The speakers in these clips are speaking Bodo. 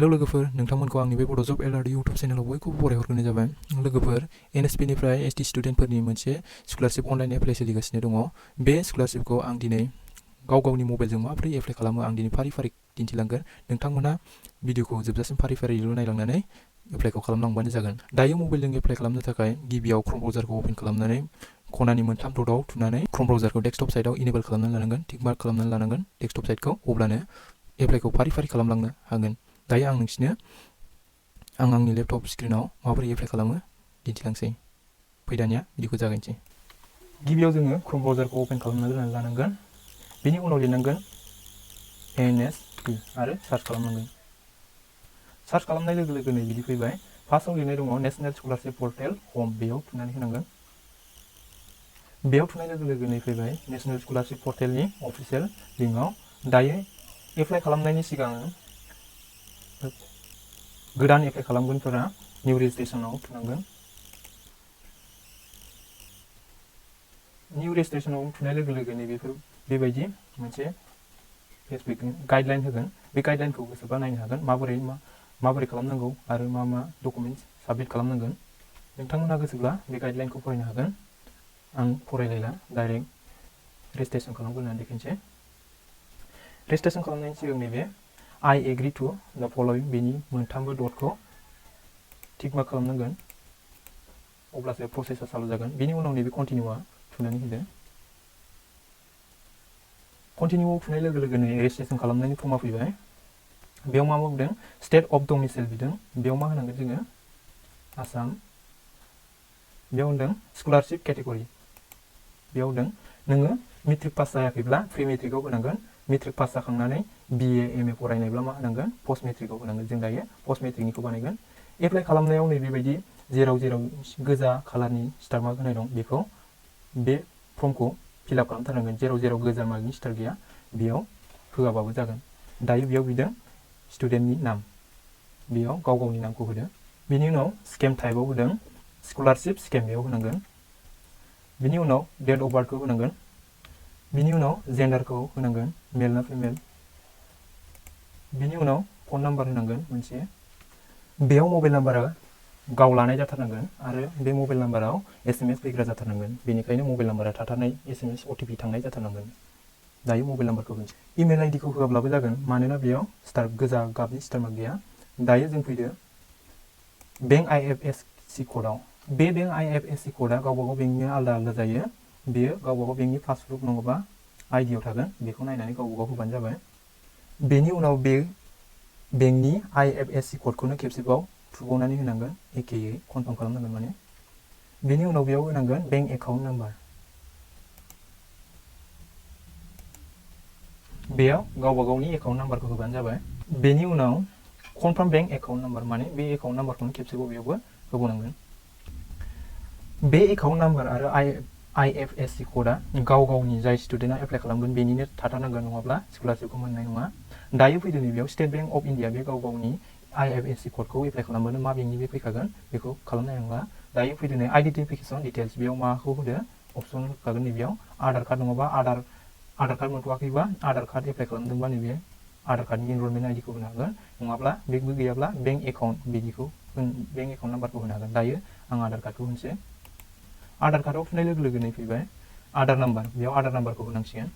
हेलो लोगोफोर, नोंथांमोनखौ आंनि बे बड' जब एलआरडि इउटुब चेनेलाव बयखौबो बरायहरग्रोनाय जाबाय। लोगोफोर, एनएसपि निफ्राय एसटि स्टुडेन्टफोरनि मोनसे स्कलारशिप अनलाइन एप्लाइ सोलिगासिनो दङ। बे स्कलारशिपखौ आं दिनै गाव-गावनि मबाइलजों माबोरै एप्लाइ खालामो आं दिनै फारि-फारि दिन्थिलांगोन। नोंथांमोना भिडिअखौ जोबजासिम फारि-फारिल' नायलांनानै एप्लाइखौ खालामलांबानो जागोन। दायो मबाइलजों एप्लाइ खालामनो थाखाय गिबियाव क्रोम ब्राउजारखौ अपेन खालामनानै खनानि मोनथाम डटआव थुनानै क्रोम ब्राउजारखौ डेस्कटप साइडआव इनेबल खालामनानै लानांगोन, टिक मार्क खालामनानै लानांगोन डेस्कटप साइडखौ, अब्लानो एप्लाइखौ फारि-फारि खालामलांनो हागोन। दायो आं नोंसिनो आंनि लेपटप स्क्रिनाव माबोरै एप्लाइ खालामो दिन्थिलांसै। फै दानिया भिडिअखौ जागायनोसै। गिबियाव जोङो क्रोम ब्राउजारखौ अपेन खालामनानै लानांगोन। बेनि उनाव लिरनांगोन एनएसपि आरो सार्च खालामनांगोन। सार्च खालामनाय लोगो लोगोनो बिदि फैबाय। फार्स्टआव लिरनाय दङ नेशनेल स्कलारशिप पर्टेल हम, बेयाव थुनानै होनांगोन। बेयाव थुनाय लोगो लोगोनो फैबाय नेशनेल स्कलारशिप पर्टेलनि अफिसियेल लिंकआव। दायो एप्लाइ खालामनायनि सिगां गोदान एप्लाइ खालामगोनफोरा निउ रेजिस्ट्रेसनाव थुनांगोन। निउ रेजिस्ट्रेसनाव थुनाय लोगो लोगोनो बेबायदि मोनसे फेसबुक गाइडलाइन होगोन। बे गाइडलाइनखौ गोसोबा नायनो हागोन, माबोरै खालामनांगौ आरो मा डकुमेन्ट्स साबमिट खालामनांगोन। नोंथांमोनहा गोसोब्ला बे गाइडलाइनखौ फरायनो हागोन। आं फरायलायला, डाइरेक्ट रेजिस्ट्रेसन खालामग्रोनानै देखायनोसै। रेजिस्ट्रेसन खालामनायनि सिगां नैबे I agree to the following बेनि मोनथामबो डटखौ टिक मार्क खालामनांगोन, अब्लासो प्रसेसा चालु जागोन। बेनि उनाव नैबे कन्टिनिउआ थुनानै होदो। कन्टिनिउआव थुनाय लोगो लोगोनो रेजिस्ट्रेसन खालामनायनि फर्मआ फैबाय। बेयाव मा बुंदों, स्टेट अफ डमिसाइल बिदों। बेयाव मा होनांगोन जोङो, आसाम। बेयाव होनदों स्कलारशिप केटेगरि। बेयाव होनदों नोङो मेट्रिक पास जायाखैब्ला प्रि मेट्रिकआव होनांगोन। मेट्रिक पास जाखांनानै BA MA फरायनायब्ला मा होनांगोन, पस्ट मेट्रिकआव होनांगोन। जों दायो पस्ट मेट्रिकनिखौ बानायगोन। एप्लाइ खालामनायाव नैबेबायदि जेराव गोजा कालारनि स्टार मार्क होनाय दं, बेखौ बे फर्मखौ फिलआप खालामथारनांगोन। जेराव गोजा मार्कनि स्टार गैया बेयाव होआबाबो जागोन। दायो बेयाव बिदों स्टुडेन्टनि नाम, बेयाव गाव-गावनि नामखौ होदो। बेनि उनाव स्केम टाइपआव होदों स्कलारशिप स्केम, बेयाव होनांगोन। बिनि उनाव डेट अफ बार्थखौ होनांगोन। बिनि उनाव जेन्डारखौ होनांगोन, मेल ना फिमेल। बिनि उनाव फन नाम्बार होनांगोन मोनसे। बेयाव मबाइल नाम्बारा गाव लानाय जाथारनांगोन आरो बे मबाइल नाम्बाराव SMS फैग्रा जाथारनांगोन। बेनिखायनो मबाइल नाम्बारा थाथारनाय, SMS OTP थांनाय जाथारनांगोन। दायो मबाइल नाम्बारखौ होनोसै। इमेल आइडिखौ होआब्लाबो जागोन, मानोना बेयाव गोजा गाबनि स्टार मार्क गैया। दायो जों फैदो बेंक IFSC क'डआव। बे बेंक IFSC क'डआ गावबागाव बेंकनि आलादा जायो। बेयो गावबागाव बेंकनि पासबुक नङाबा आइडियाव थागोन, बेखौ नायनानै गावबागाव होबानो जाबाय। बेनि उनाव बे बेंकनि IFSC क'डखौनो खेबसेबाव थुबावनानै होनांगोन, एखेयै कनफार्म खालामनांगोन माने। बेनि उनाव बेयाव होनांगोन बेंक एकाउन्ट नाम्बार। बेयाव गावबागावनि एकाउन्ट नाम्बारखौ होबानो जाबाय। बेनि उनाव कनफार्म बेंक एकाउन्ट नाम्बार, माने बे एकाउन्ट नाम्बारखौनो खेबसेबाव बेयावबो होबावनांगोन। बे एकाउन्ट नाम्बार आरो IFSC क'डआ गाव-गावनि जाय स्टुडेन्टआ एप्लाइ खालामगोन बेनिनो थाथारनांगोन, नङाब्ला स्कलारशिपखौ मोननाय नङा। दायो फैदो नैबेयाव स्टेट बेंक अफ इन्डिया, बे गाव-गावनि IFSC क'डखौ एप्लाइ खालामबानो मा बेंकनि बे फैखागोन, बेखौ खालामनाय नंला। दायो फैदो नै आइडेन्टिफिकेसन डिटेल्स, बेयाव माखौ होदो, अपसन होखागोन नैबेयाव आधार कार्ड नङाबा आधार कार्ड मोनथ'वाखैबा आधार कार्ड एप्लाइ खालामदोंबा नैबे आधार कार्डनि एनरलमेन्ट आइडिखौ होनो हागोन, नङाब्ला बेगबो गैयाब्ला बेंक एकाउन्ट बेंक एकाउन्ट नाम्बारखौ होनो हागोन। दायो आं आधार कार्डखौ होनोसै। आधार कार्डआव थुनाय लोगो लोगोनो फैबाय आधार नाम्बार, बेयाव आधार नाम्बारखौ होनांसिगोन।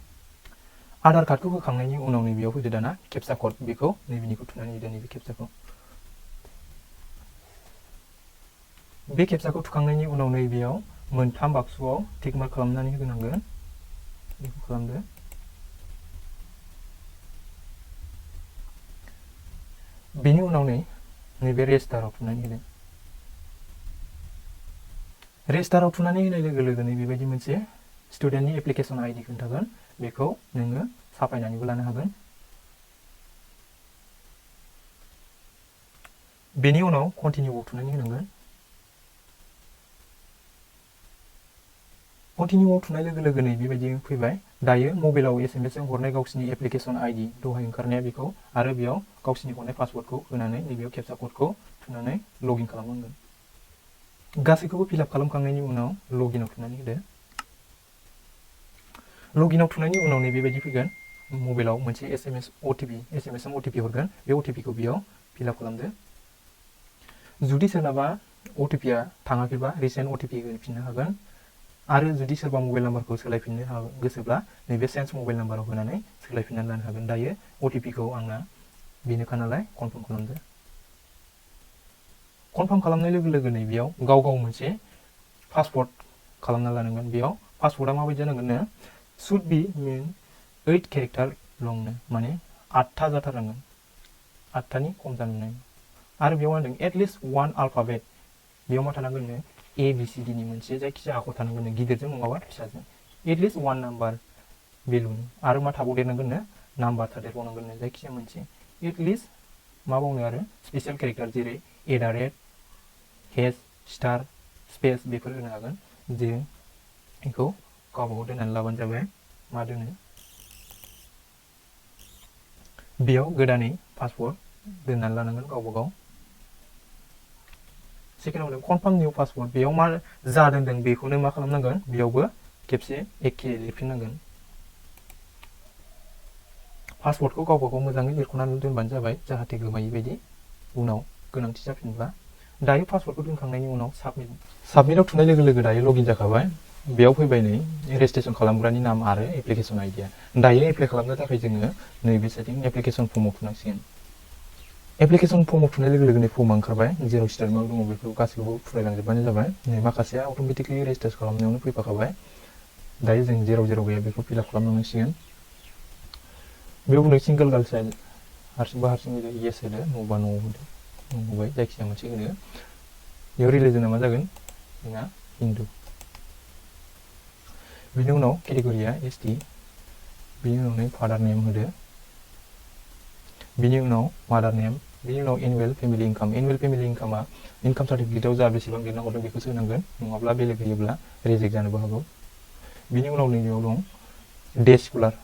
आधार कार्डखौ होखांनायनि उनाव नैबेयाव फैदो दाना केपचा क'ड, बेखौ नैबेनिखौ थुनानै होदो, नैबे केपचाखौ। बे केपचाखौ थुखांनायनि उनाव नैबेयाव मोनथाम बाक्सुआव टिक मार्क खालामनानै होनांगोन, बेखौ खालामदो। बेनि उनाव नैबे रेजिस्टाराव थुनानै होदो। रेजिस्टाराव थुनानै होनाय लोगो लोगोनो बेबायदि मोनसे स्टुडेन्टनि एप्लिकेसन आइडि खोन्थागोन, बेखौ नोङो साफायनानैबो लानो हागोन। बेनि उनाव कन्टिनिउआव थुनानै होनांगोन। कन्टिनिउआव थुनाय लोगो लोगोनो बेबायदि फैबाय। दायो मबाइलाव SMS जों हरनाय गावसिनि एप्लिकेसन आइडि दहाय ओंखारनाया बेखौ आरो बेयाव गावसिनि हरनाय पासवर्डखौ होनानै नैबेयाव केपचा क'डखौ थुनानै लगइन खालामनांगोन। गासैखौबो फिलआप खालामखांनायनि उनाव लगइनआव थुनानै होदो। लगइनआव थुनायनि उनाव बेबायदि फैगोन, मबाइलाव मोनसे SMS जों OTP हरगोन। बे OTPखौ बेयाव फिलआप खालामदो। जुदि सोरनाबा OTP-आ थाङाखैबा रिसेन्ट OTP होफिननो हागोन आरो जुदि सोरबा मबाइल नाम्बारखौ सोलायफिननो गोसोब्ला नैबे चेन्ज मबाइल नाम्बाराव होनानै सोलायफिननानै लानो हागोन। दायो OTP-खौ आंना बेनोखा नालाय कनफार्म खालामदो। कनफार्म खालामनाय लोगो लोगोनो बेयाव गाव मोनसे पासवर्ड खालामना लानांगोन। बेयाव पासवर्डआ माबायदि जानांगोननो शुड बी 8 केरेक्टार लंनो, माने 8था जाथारनांगोन, 8थानि खम जानो मोननाय। आरो बेयाव होनदों एटलिस्ट 1 अल्फाबेट, बेयाव मा थानांगोननो ABCD नि मोनसे जायखिजाया आखर थानांगोननो, गिदिरजों नङाबा फिसाजों। एटलिस्ट 1 नाम्बार बेलुनि आरो मा थाबावदेरनांगोननो नाम्बार थादेरबावनांगोननो जायखिजाया मोनसे। एटलिस्ट मा बावनो आरो स्पेसियेल केरेक्टार जेरै @ हेश स्टार स्पेस बेफोर होनो हागोन। जों बेखौ गावबागाव दोननानै लाबानो जाबाय। मा दोनो बेयाव गोदानै पासवर्ड दोननानै लानांगोन गावबागाव। सेकेन्डआव होनदों कनफार्म निउ पासवर्ड, बेयाव मा जा दोनदों बेखौनो मा खालामनांगोन बेयावबो खेबसे एखे लिरफिननांगोन। पासवर्डखौ गावबागाव मोजाङै लिरख'नानै दोनबानो जाबाय जाहाथे गोमायै बायदि उनाव गोनांथि जाफिनब्ला। दायो पासवर्डखौ दोनखांनायनि उनाव साबमिटआव थुनाय लोगो लोगो दायो लगइन जाखाबाय। बेयाव फैबाय नै रेजिस्ट्रेसन खालामग्रानि नाम आरो एप्लिकेसन आइडिया। दायो एप्लाइ खालामनो थाखाय जोङो नैबे साइडथिं एप्लिकेसन फर्मआव थुनांसिगोन। एप्लिकेसन फर्मआव थुनाय लोगो लोगोनो फर्मआ ओंखारबाय, जेराव स्टेटमेन्ट दङ बेखौ गासैखौबो फरायलांजोबबानो जाबाय। माखासेया अट'मेटिकलि रेजिस्टार खालामनायावनो फैफाखाबाय। दायो जों जेराव गैया बेखौ फिलआप खालामनांसिगोन। बेयाव बुंदों सिंगल गार्ल चाइल्ड, हारसिंबा हारसिं होदो, येस होदो, न'बा न'आव होदो, होबाय जायखिजाया मोनसे होदो। बेयाव रिलिजना मा जागोन जोंना हिन्दु। बिनि उनाव केटेगरिया ST, बिनि उनाव नै फादार नेम होदो, बिनि उनाव मादार नेम, बिनि उनाव annual family income. Annual family इनकामा इनकाम सार्टिफिकेटआव जा बेसेबां लिरना हरदों बेखौसो होनांगोन, नङाब्ला बेलेग होयोब्ला रिजेक्ट जानोबो हागौ। बिनि उनाव नैबेयाव दं डे स्कलार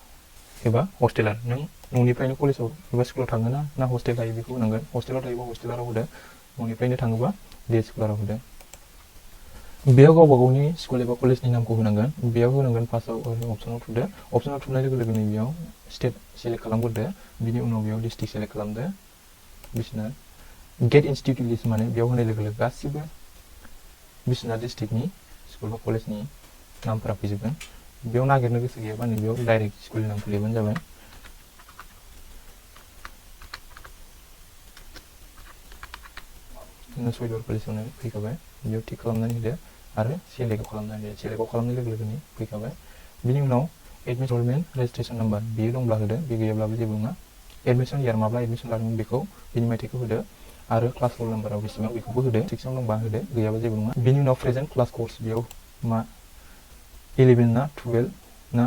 एबा हस्टेलार, नों न'निफ्रायनो कलेजाव एबा स्कुलाव थाङोना ना हस्टेल थायो बेखौ होनांगोन। हस्टेलाव थायोबा हस्टेलाराव होदो, न'निफ्रायनो थाङोबा डे स्कलाराव होदो। बेयाव गावबा गावनि स्कुल एबा कलेजनि नामखौ होनांगोन। बेयाव होनांगोन फार्स्टआव ओरैनो अप्सनाव थुदो, अप्सनाव थुनाय लोगो लोगोनो बेयाव स्टेट सेलेक्ट खालामग्रोदो, बिनि उनाव बेयाव डिस्ट्रिक्ट सेलेक्ट खालामदो। बिसनाथ गेट इनस्टिटिउट लिस्ट, माने बेयाव होनाय लोगो लोगो गासिबो बिसनाथ डिस्ट्रिक्टनि स्कुल बा कलेजनि नामफोरा फैजोबगोन। बेयाव नागिरनो गोसो गैयाबा नैबेयाव डाइरेक्ट स्कुलनि नामखौ लिरबानो जाबाय। सयदर कलेजावनो फैखाबाय, बेयाव टिक खालामनानै होदो आरो सेलेक्ट खालामनानै होदो। सेलेक्ट खालामनाय लोगो लोगोनो फैखाबाय। बिनि उनाव एडमिसन रेजिस्ट्रेसन नाम्बार बेयो दंब्ला होदो, बे गैयाब्लाबो जेबो नङा। एडमिसन इयार माब्ला एडमिसन लादोंमोन बेखौ, बिनि मायथाइखौ होदो आरो क्लास रल नाम्बाराव बेसेबां बेखौबो होदो। सेक्सन दंबा होदो, गैयाबा जेबो नङा। बिनि उनाव प्रेजेन्ट क्लास कर्स, बेयाव मा 11 ना 12 ना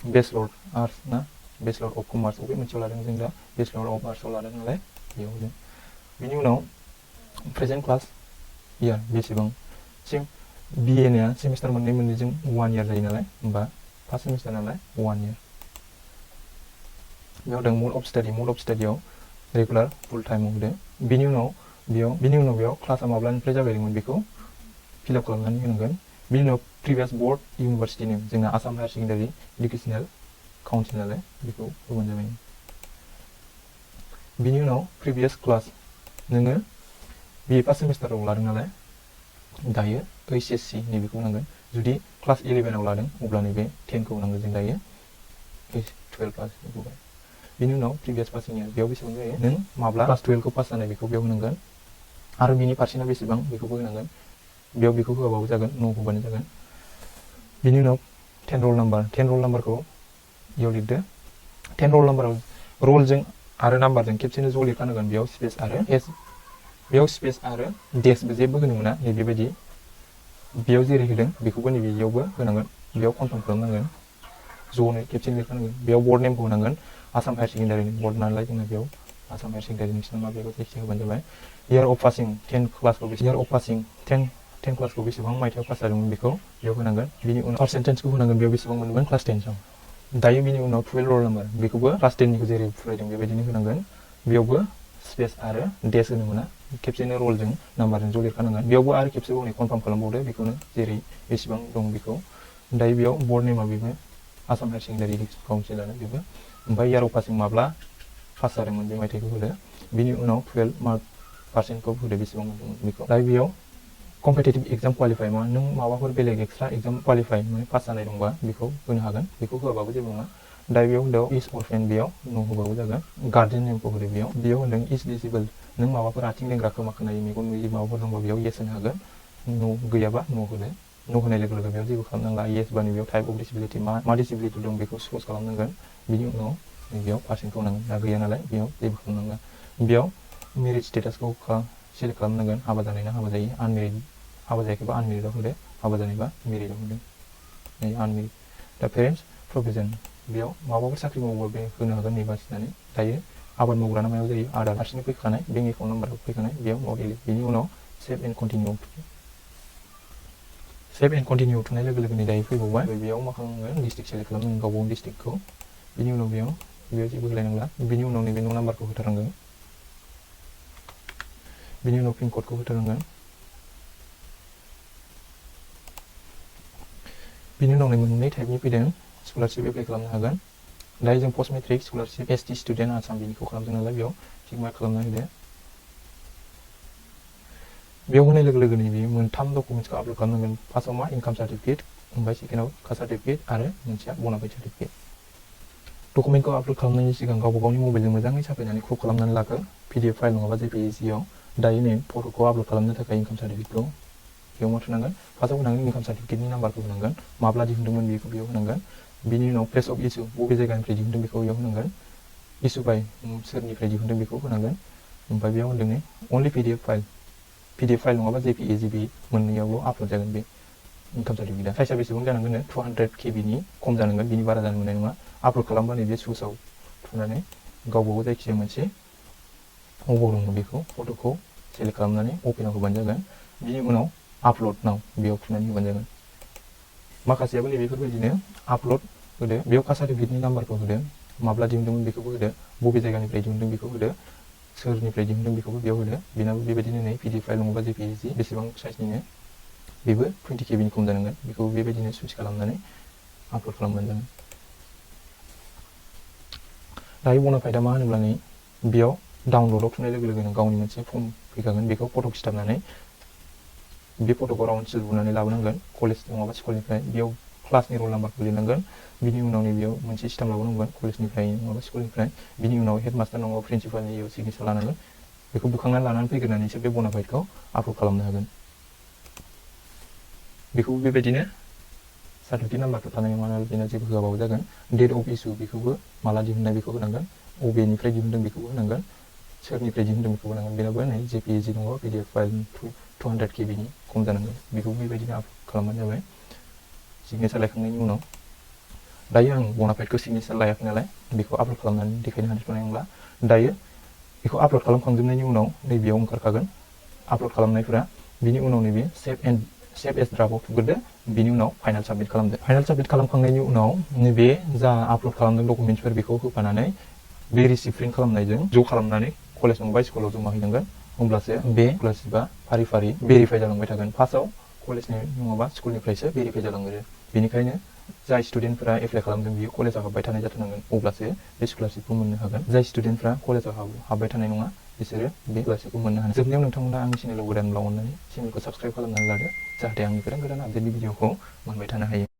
बेचलर आर्ट्स ना बेचलर अफ कमार्स बबे मोनसेयाव लादों, जों दा बेचलर अफ आर्ट्सआव लादों नालाय बेयाव होदो। बिनि उनाव प्रेजेन्ट क्लास इयार बेसेबांसिम, BA सेमिस्टार मोननैजों 1 इयार जायो नालाय, होमबा फार्स्ट सेमिस्टार नालाय 1 इयार। बेयाव दं मड अफ स्टाडियाव रेगुलार फुल टाइमाव होदो। बिनि उनाव बेयाव क्लासा माब्लानिफ्राय जागायदोंमोन बेखौ फिलआप खालामनानै होनांगोन। बिनि उनाव प्रिभियास बोर्ड इउनिभार्सिटि नेम, जोंना Assam higher secondary educational council नालाय बेखौ होबानो जाबाय। बिनि उनाव प्रिभियास क्लास, नोङो BA फार्स्ट सेमिस्टाराव लादों नालाय दायो HSC नैबेखौ होनांगोन। जुदि क्लास 11आव लादों अब्ला नैबे 10खौ होनांगोन जों दायो 12 पास होबाय। बिनि उनाव प्रिभियास पासिं इयार, बेयाव बेसेबां जायो, नों माब्ला क्लास 12खौ पास जानाय बेखौ बेयाव होनांगोन आरो बिनि पार्सेन्टआ बेसेबां बेखौबो होनांगोन। बेयाव बेखौ होआबाबो जागोन, न' होबानो जागोन। बिनि उनाव 10 रल नाम्बारखौ इयाव लिरदो। 10 रल नाम्बाराव रलजों आरो नाम्बारजों खेबसेनो ज' लिरखानांगोन। बेयाव स्पेस आरो डेसबो जेबो होनो मोना, नैबेबायदि बेयाव जेरै होदों बेखौबो नैबेयावबो होनांगोन। बेयाव कनफार्म खालामनांगोन, ज'नो खेबसेनो लिरखानांगोन। बेयाव बर्ड नेमखौ होनांगोन, आसाम हायार सेकेन्डारिनि बर्ड नालाय जोंना बेयाव आसाम हायार सेकेन्डारि, नोंसिना मा बेखौ जायखिजाया होबानो जाबाय। इयार अफ पासिं 10 क्लासखौ बेसेबां मायथाइयाव पास जादोंमोन बेखौ बेयाव होनांगोन। बिनि उनाव पार्सेन्टेजखौ होनांगोन, बेयाव बेसेबां मोनदोंमोन क्लास 10आव। दायो बिनि उनाव 12 रल नाम्बार, बेखौबो क्लास 10निखौ जेरै फरायदों बेबायदिनो होनांगोन। बेयावबो स्पेस आरो डेस होनो मोना, खेबसेनो रलजों नाम्बारजों ज' लिरखानांगोन। बेयावबो आरो खेबसेबाव कनफार्म खालामबावदो बेखौनो जेरै बेसेबां दं बेखौ। दायो बेयाव बर्ड नेमा बेबो आसाम हायार सेकेन्डारि काउन्सिलानो बेबो। ओमफ्राय इयार अफ पासिं माब्ला पास जादोंमोन बे मायथाइखौ होदो। बिनि उनाव 12 मार्क पार्सेन्टखौ होदो बेसेबां मोनदोंमोन बेखौ दा बेयाव कम्पिटिटिभ एग्जाम क्वालिफाइ मा नों माबाफोर बेलेग एक्सट्रा एग्जाम क्वालिफाइ माने पास जानाय दंबा बेखौ होनो हागोन बेखौ होआबाबो जेबो नङा दा बेयाव होनदों इज अरफेन बेयाव नो होबाबो जागोन गार्डियन नेमखौ होदो बेयाव होनदों इज डिसेबल नों माबाफोर आथिं लेंग्रा खोमा खोनायै मेगन नुयै माबाफोर दंबा बेयाव येस होनो हागोन नो गैयाबा नो होदो नो होनाय लोगो लोगो बेयाव जेबो खालामनांला येस बानि बेयाव टाइप अफ डिसेबिलिटि मा डिसेबिलिटि दं बेखौ चुज खालामनांगोन बिनि उनाव बेयाव पार्सेन्टखौ होनांगोन दा गैया नालाय बेयाव जेबो खालामनांला बेयाव मेरिट स्टेटासखौ सेलेक्ट खालामनांगोन हाबा जानाय ना हाबा जायै आनमेरिड हाबा जायाखैबा आनमेरिडआव होदो हाबा जानायबा मेरिडआव होदो आनमेरिड दा पेरेन्टस प्रभिजन बेयाव माबाफोर साख्रि मावोबा बे होनो हागोन नै बासिनानै दायो आबाद मावग्रा ना मायाव जायो आदार हारसिंनो फैखानाय बेंक एकाउन्ट नाम्बाराव फैखानाय बेयाव नट एलिट बेनि उनाव सेभ एन्ड कन्टिनिउ थुनाय लोगो लोगोनो दायो फैबावबाय बेयाव मा खालामनांगोन डिस्ट्रिक्ट सेलेक्ट खालामनांगोन गाव गावनि डिस्ट्रिक्टखौ बिनि उनाव बेयाव जेबो होलायनांला बिनि उनाव नैबे न' नाम्बारखौ होथारनांगोन बिनि उनाव पिन क'डखौ होथारनांगोन बिनि उनाव मोननै टाइपनि फैदों स्कलारशिप एप्लाइ खालामनो हागोन दायो जों post matric scholarship ST student Assam बिनिखौ खालामदों नालाय बेयाव थिग मार्क खालामना होदो बेयाव होनाय लोगो लोगोनो बेयो मोनथाम डकुमेन्ट्सखौ आपल'ड खालामनांगोन फार्स्टआव मा इनकाम सार्टिफिकेट ओमफ्राय सेकेन्डआव कास्ट सार्टिफिकेट आरो मोनसेया बनाफाइड सार्टिफिकेट डकुमेन्टखौ आपल'ड खालामनायनि सिगां गावबा गावनि मबाइलजों मोजाङै साफायनानै क्रप खालामनानै लागोन PDF फाइल नङाबा JPEG-आव दायो नै फट'खौ आपल'ड खालामनो थाखाय इनकाम सार्टिफिकेटखौ बेयाव मा थुनांगोन फार्स्टआव होनांगोन इनकाम सार्टिफिकेटनि नाम्बारखौ होनांगोन माब्ला दिहुनदोंमोन बेखौ बेयाव होनांगोन बिनि उनाव प्लेस अफ इस्यु बबे जायगानिफ्राय दिहुनदों बेखौ बेयाव होनांगोन इस्यु बाय सोरनिफ्राय दिहुनदों बेखौ होनांगोन ओमफ्राय बेयाव होनदों नै अनलि PDF फाइल नङाबा JPEG मोननैयावल' आपल'ड जागोन बे इनकाम सार्टिफिकेटआ साइजआ बेसेबां जानांगोन 200 KB खम जानांगोन बिनि बारा जानो मोननाय नङा आपल'ड खालामबा नैबे सुसआव थुनानै गावबागाव जायखिजाया मोनसे अबाव दङ बेखौ फट'खौ सेलेक्ट खालामनानै अपेनाव होबानो जागोन बिनि उनाव आपल'ड नाव बेयाव थुनानै होबानो जागोन माखासेयाबो नैबेफोरबायदिनो आपल'ड होदो बेयाव कास्ट सार्टिफिकेटनि नाम्बारखौ होदो माब्ला दिहुनदोंमोन बेखौबो होदो बबे जायगानिफ्राय दिहुनदों बेखौ होदो सोरनिफ्राय दिहुनदों बेखौबो बेयाव होदो बेनाबो बेबायदिनो नै PDF फाइल नङाबा JPEG बेसेबां साइजनिनो बेबो 20 KB खम जानांगोन बेखौ बेबायदिनो सुइच खालामनानै आपल'ड खालामबानो जागोन दायो बनाफाइडआ मा होनोब्ला नै बेयाव डाउनल'डआव थुनाय लोगो लोगोनो गावनि मोनसे फर्म फैखागोन बेखौ फट' खिथाबनानै बे फट'खौ राउन्ड सिल बुनानै लाबोनांगोन कलेज नङाबा स्कुलनिफ्राय बेयाव क्लासनि रल नाम्बारखौ लिरनांगोन बिनि उनाव बेयाव मोनसे स्टाम्प लाबोनांगोन कलेजनिफ्राय नङाबा स्कुलनिफ्राय बिनि उनाव हेडमास्टार नङाबा प्रिन्सिपालनि सिगनेचार लानांगोन बेखौ बुखांनानै लानानै फैग्रोनानैसो बे बनाफाइडखौ आपल'ड खालामनो हागोन बेखौ बेबायदिनो सार्टिफिकेट नाम्बारफोर थानाय नङा नालाय बेना जेबो होआबाबो जागोन डेट अफ इस्यु बेखौबो माला दिहुननाय बेखौ होनांगोन अबेनिफ्राय दिहुनदों बेखौबो होनांगोन सोरनिफ्राय दिहुनदों बेखौबो होनांगोन बेनाबो नै JPEG नङाबा PDF फाइल 200 KB खम जानांगोन बेखौ बेबायदिनो आपल'ड खालामबानो जाबाय सिगनेचार लायखांनायनि उनाव दायो आं बनाफाइडखौ सिगनेचार लायाखै नालाय बेखौ आपल'ड खालामनानै देखायनो हानाय नंला दायो बेखौ आपल'ड खालामखांजोबनायनि उनाव नैबेयाव ओंखारखागोन आपल'ड खालामनायफोरा बिनि उनाव नैबे सेभ एस ड्राफ्टआव थुग्रोदो बिनि उनाव फाइनाल साबमिट खालामदो फाइनाल साबमिट खालामखांनायनि उनाव नैबे जा आपल'ड खालामदों डकुमेन्ट्सफोर बेखौ होफानानै बे रिसिप्ट प्रिन्ट खालामनायजों ज' खालामनानै कलेज नङाबा स्कुलाव जमा हैनांगोन होमब्लासो बे स्कलारशिपआ फारि फारि भेरिफाइ जालांबाय थागोन फार्स्टआव कलेजनि नङाबा स्कुलनिफ्रायसो भेरिफाइ जालांगोन बेनिखायनो जाय स्टुडेन्टफोरा एप्लाइ खालामदों बियो कलेजाव हाबबाय थानाय जाथारनांगोन अब्लासो बे स्कलारशिपखौ मोननो हागोन जाय स्टुडेन्टफ्रा कलेजाव हाबबाय थानाय नङा बिसोरो बे स्कलारशिपखौ मोननो हानाय जोबनायाव नोंथांमोना आंनि चेनेलाव गोदानब्ला अननानै चेनेलखौ साबस्क्राइब खालामनानै लादो जाहाथे आंनि गोदान अपडेटनि भिडिअखौ मोनबाय थानो हायो